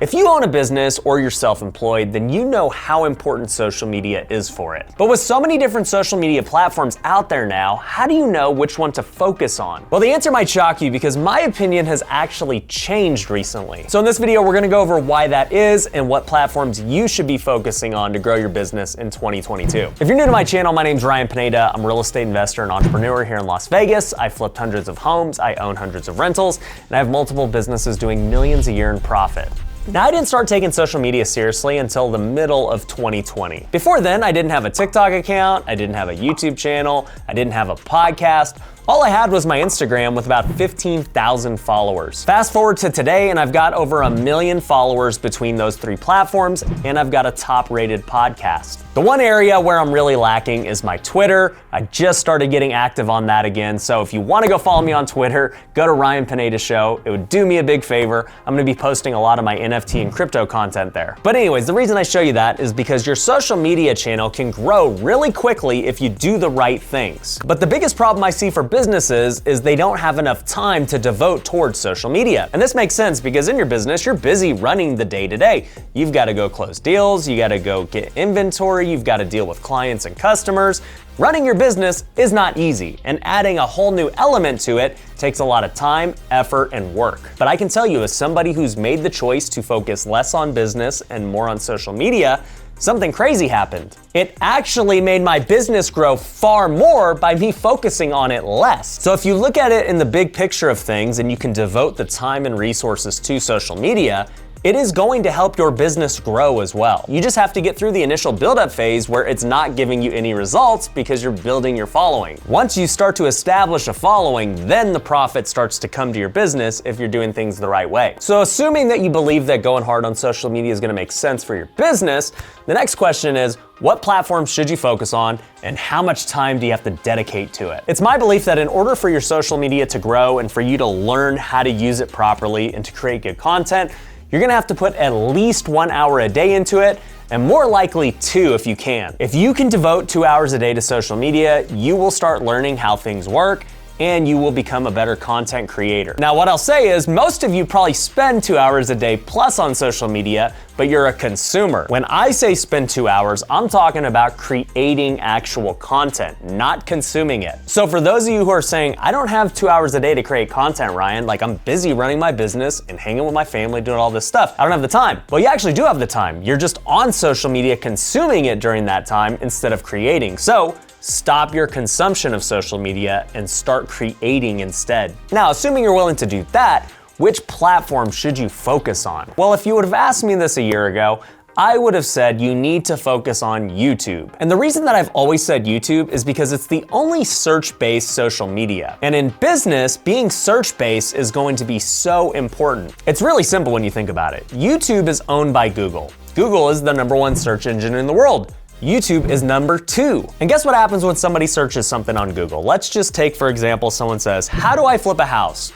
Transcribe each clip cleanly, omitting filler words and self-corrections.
If you own a business or you're self-employed, then you know how important social media is for it. But with so many different social media platforms out there now, how do you know which one to focus on? Well, the answer might shock you because my opinion has actually changed recently. So in this video, we're gonna go over why that is and what platforms you should be focusing on to grow your business in 2022. If you're new to my channel, my name's Ryan Pineda. I'm a real estate investor and entrepreneur here in Las Vegas. I flipped hundreds of homes, I own hundreds of rentals, and I have multiple businesses doing millions a year in profit. Now, I didn't start taking social media seriously until the middle of 2020. Before then, I didn't have a TikTok account, I didn't have a YouTube channel, I didn't have a podcast. All I had was my Instagram with about 15,000 followers. Fast forward to today, and I've got over 1 million followers between those three platforms, and I've got a top-rated podcast. The one area where I'm really lacking is my Twitter. I just started getting active on that again, so if you want to go follow me on Twitter, go to Ryan Pineda Show. It would do me a big favor. I'm going to be posting a lot of my NFT and crypto content there. But anyways, the reason I show you that is because your social media channel can grow really quickly if you do the right things. But the biggest problem I see for businesses is they don't have enough time to devote towards social media. And this makes sense because in your business, you're busy running the day-to-day. You've got to go close deals, you got to go get inventory, you've got to deal with clients and customers. Running your business is not easy, and adding a whole new element to it takes a lot of time, effort, and work. But I can tell you, as somebody who's made the choice to focus less on business and more on social media, something crazy happened. It actually made my business grow far more by me focusing on it less. So if you look at it in the big picture of things and you can devote the time and resources to social media, it is going to help your business grow as well. You just have to get through the initial build-up phase where it's not giving you any results because you're building your following. Once you start to establish a following, then the profit starts to come to your business if you're doing things the right way. So assuming that you believe that going hard on social media is gonna make sense for your business, the next question is, what platforms should you focus on and how much time do you have to dedicate to it? It's my belief that in order for your social media to grow and for you to learn how to use it properly and to create good content, you're gonna have to put at least 1 hour a day into it, and more likely 2 if you can. If you can devote 2 hours a day to social media, you will start learning how things work, and you will become a better content creator. Now, what I'll say is most of you probably spend 2 hours a day plus on social media, but you're a consumer. When I say spend 2 hours, I'm talking about creating actual content, not consuming it. So for those of you who are saying, I don't have 2 hours a day to create content, Ryan, like I'm busy running my business and hanging with my family, doing all this stuff. I don't have the time. Well, you actually do have the time. You're just on social media consuming it during that time instead of creating. So stop your consumption of social media and start creating instead. Now, assuming you're willing to do that, which platform should you focus on? Well, if you would have asked me this a year ago, I would have said you need to focus on YouTube. And the reason that I've always said YouTube is because it's the only search-based social media. And in business, being search-based is going to be so important. It's really simple when you think about it. YouTube is owned by Google. Google is the #1 search engine in the world. YouTube is number 2. And guess what happens when somebody searches something on Google? Let's just take, for example, someone says, how do I flip a house?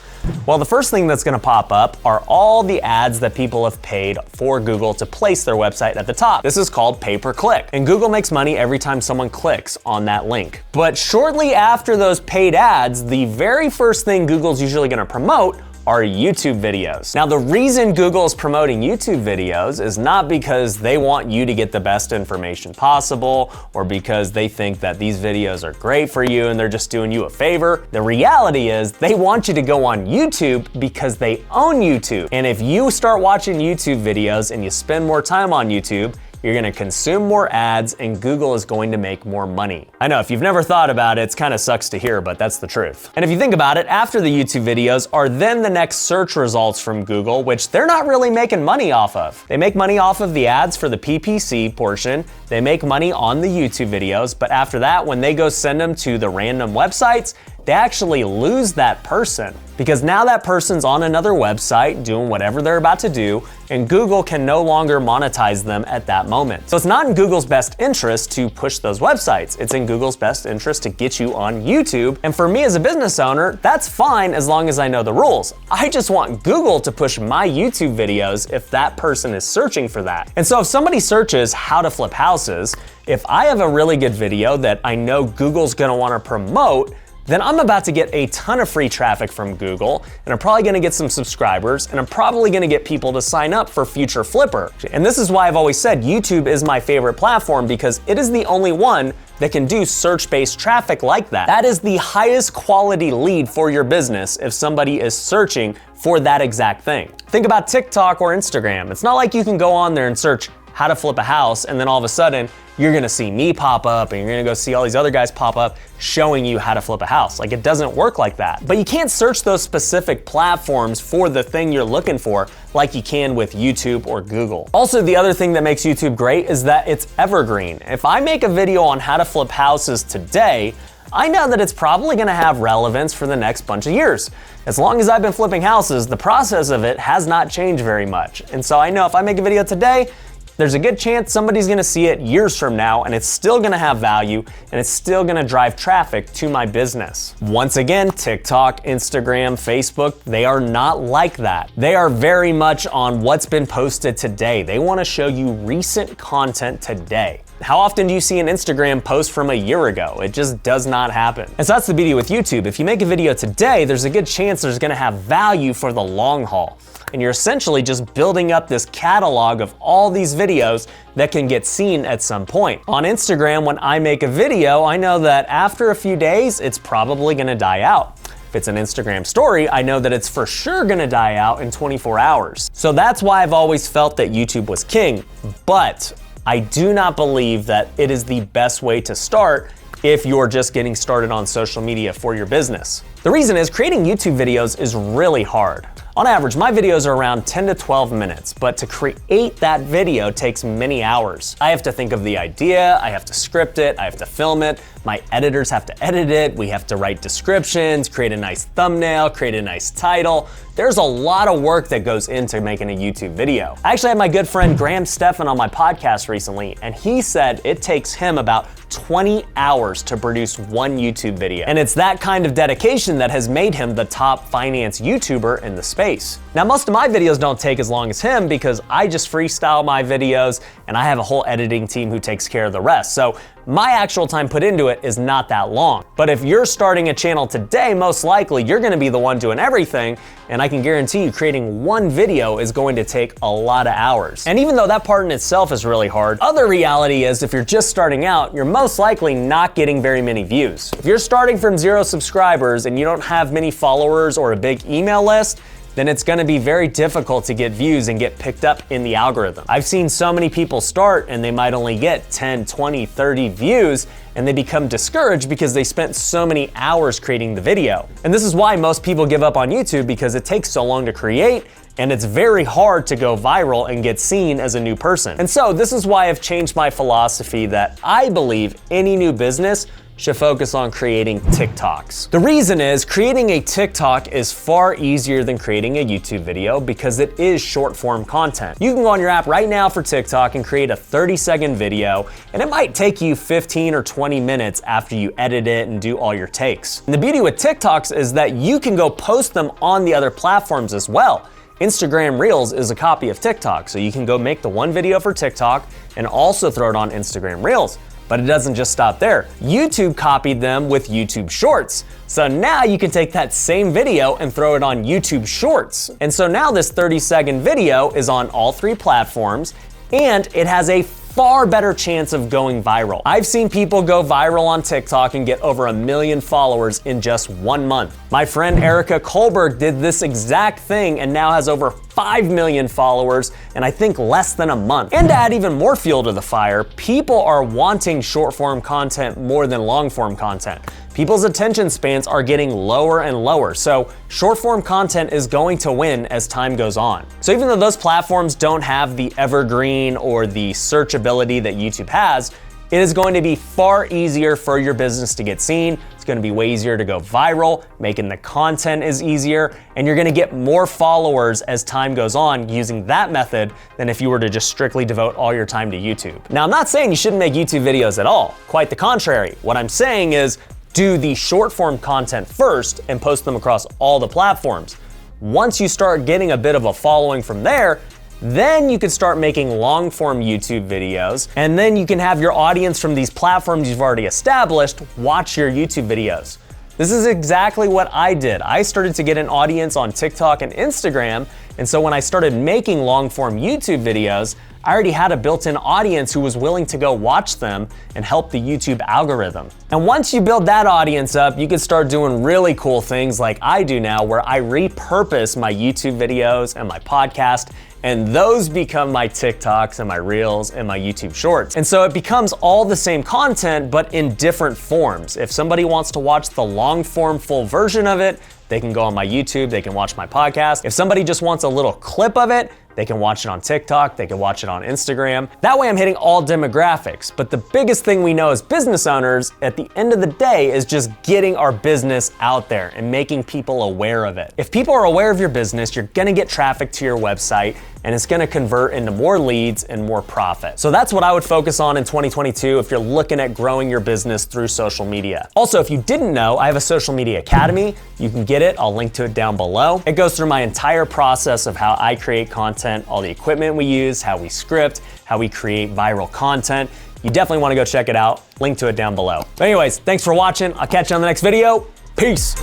Well, the first thing that's gonna pop up are all the ads that people have paid for Google to place their website at the top. This is called pay-per-click. And Google makes money every time someone clicks on that link. But shortly after those paid ads, the very first thing Google's usually gonna promote are YouTube videos. Now, the reason Google is promoting YouTube videos is not because they want you to get the best information possible or because they think that these videos are great for you and they're just doing you a favor. The reality is they want you to go on YouTube because they own YouTube. And if you start watching YouTube videos and you spend more time on YouTube, you're gonna consume more ads and Google is going to make more money. I know, if you've never thought about it, it's kind of sucks to hear, but that's the truth. And if you think about it, after the YouTube videos are then the next search results from Google, which they're not really making money off of. They make money off of the ads for the PPC portion, they make money on the YouTube videos, but after that, when they go send them to the random websites, they actually lose that person because now that person's on another website doing whatever they're about to do, and Google can no longer monetize them at that moment. So it's not in Google's best interest to push those websites. It's in Google's best interest to get you on YouTube. And for me as a business owner, that's fine as long as I know the rules. I just want Google to push my YouTube videos if that person is searching for that. And so if somebody searches how to flip houses, if I have a really good video that I know Google's gonna wanna promote, then I'm about to get a ton of free traffic from Google, and I'm probably gonna get some subscribers, and I'm probably gonna get people to sign up for future Flipper. And this is why I've always said YouTube is my favorite platform, because it is the only one that can do search-based traffic like that. That is the highest quality lead for your business if somebody is searching for that exact thing. Think about TikTok or Instagram. It's not like you can go on there and search how to flip a house, and then all of a sudden, you're gonna see me pop up and you're gonna go see all these other guys pop up showing you how to flip a house. Like, it doesn't work like that. But you can't search those specific platforms for the thing you're looking for like you can with YouTube or Google. Also, the other thing that makes YouTube great is that it's evergreen. If I make a video on how to flip houses today, I know that it's probably gonna have relevance for the next bunch of years. As long as I've been flipping houses, the process of it has not changed very much. And so I know if I make a video today, there's a good chance somebody's gonna see it years from now, and it's still gonna have value, and it's still gonna drive traffic to my business. Once again, TikTok, Instagram, Facebook, they are not like that. They are very much on what's been posted today. They wanna show you recent content today. How often do you see an Instagram post from a year ago? It just does not happen. And so that's the beauty with YouTube. If you make a video today, there's a good chance there's gonna have value for the long haul. And you're essentially just building up this catalog of all these videos that can get seen at some point. On Instagram, when I make a video, I know that after a few days, it's probably gonna die out. If it's an Instagram story, I know that it's for sure gonna die out in 24 hours. So that's why I've always felt that YouTube was king, but I do not believe that it is the best way to start if you're just getting started on social media for your business. The reason is creating YouTube videos is really hard. On average, my videos are around 10 to 12 minutes, but to create that video takes many hours. I have to think of the idea, I have to script it, I have to film it, my editors have to edit it, we have to write descriptions, create a nice thumbnail, create a nice title. There's a lot of work that goes into making a YouTube video. I actually had my good friend Graham Stephan on my podcast recently, and he said it takes him about 20 hours to produce one YouTube video. And it's that kind of dedication that has made him the top finance YouTuber in the space. Now, most of my videos don't take as long as him because I just freestyle my videos and I have a whole editing team who takes care of the rest. So my actual time put into it is not that long. But if you're starting a channel today, most likely you're gonna be the one doing everything, and I can guarantee you creating one video is going to take a lot of hours. And even though that part in itself is really hard, other reality is if you're just starting out, you're most likely not getting very many views. If you're starting from 0 subscribers and you don't have many followers or a big email list, then it's gonna be very difficult to get views and get picked up in the algorithm. I've seen so many people start and they might only get 10, 20, 30 views, and they become discouraged because they spent so many hours creating the video. And this is why most people give up on YouTube, because it takes so long to create and it's very hard to go viral and get seen as a new person. And so this is why I've changed my philosophy that I believe any new business should focus on creating TikToks. The reason is creating a TikTok is far easier than creating a YouTube video because it is short form content. You can go on your app right now for TikTok and create a 30-second video, and it might take you 15 or 20 minutes after you edit it and do all your takes. And the beauty with TikToks is that you can go post them on the other platforms as well. Instagram Reels is a copy of TikTok, so you can go make the one video for TikTok and also throw it on Instagram Reels. But it doesn't just stop there. YouTube copied them with YouTube Shorts. So now you can take that same video and throw it on YouTube Shorts. And so now this 30-second video is on all 3 platforms, and it has a far better chance of going viral. I've seen people go viral on TikTok and get over 1 million followers in just 1 month. My friend Erica Kohlberg did this exact thing and now has over 5 million followers in I think less than a month. And to add even more fuel to the fire, people are wanting short form content more than long form content. People's attention spans are getting lower and lower, so short form content is going to win as time goes on. So even though those platforms don't have the evergreen or the searchability that YouTube has, it is going to be far easier for your business to get seen. It's going to be way easier to go viral, making the content is easier, and you're going to get more followers as time goes on using that method than if you were to just strictly devote all your time to YouTube. Now, I'm not saying you shouldn't make YouTube videos at all. Quite the contrary. What I'm saying is do the short form content first and post them across all the platforms. Once you start getting a bit of a following from there, then you can start making long form YouTube videos, and then you can have your audience from these platforms you've already established watch your YouTube videos. This is exactly what I did. I started to get an audience on TikTok and Instagram, and so when I started making long-form YouTube videos, I already had a built-in audience who was willing to go watch them and help the YouTube algorithm. And once you build that audience up, you can start doing really cool things like I do now, where I repurpose my YouTube videos and my podcast, and those become my TikToks and my Reels and my YouTube Shorts. And so it becomes all the same content, but in different forms. If somebody wants to watch the long-form full version of it, they can go on my YouTube, they can watch my podcast. If somebody just wants a little clip of it, they can watch it on TikTok, they can watch it on Instagram. That way I'm hitting all demographics. But the biggest thing we know as business owners at the end of the day is just getting our business out there and making people aware of it. If people are aware of your business, you're gonna get traffic to your website and it's gonna convert into more leads and more profit. So that's what I would focus on in 2022 if you're looking at growing your business through social media. Also, if you didn't know, I have a social media academy. You can get it, I'll link to it down below. It goes through my entire process of how I create content, all the equipment we use, how we script, how we create viral content. You definitely wanna go check it out. Link to it down below. But anyways, thanks for watching. I'll catch you on the next video. Peace.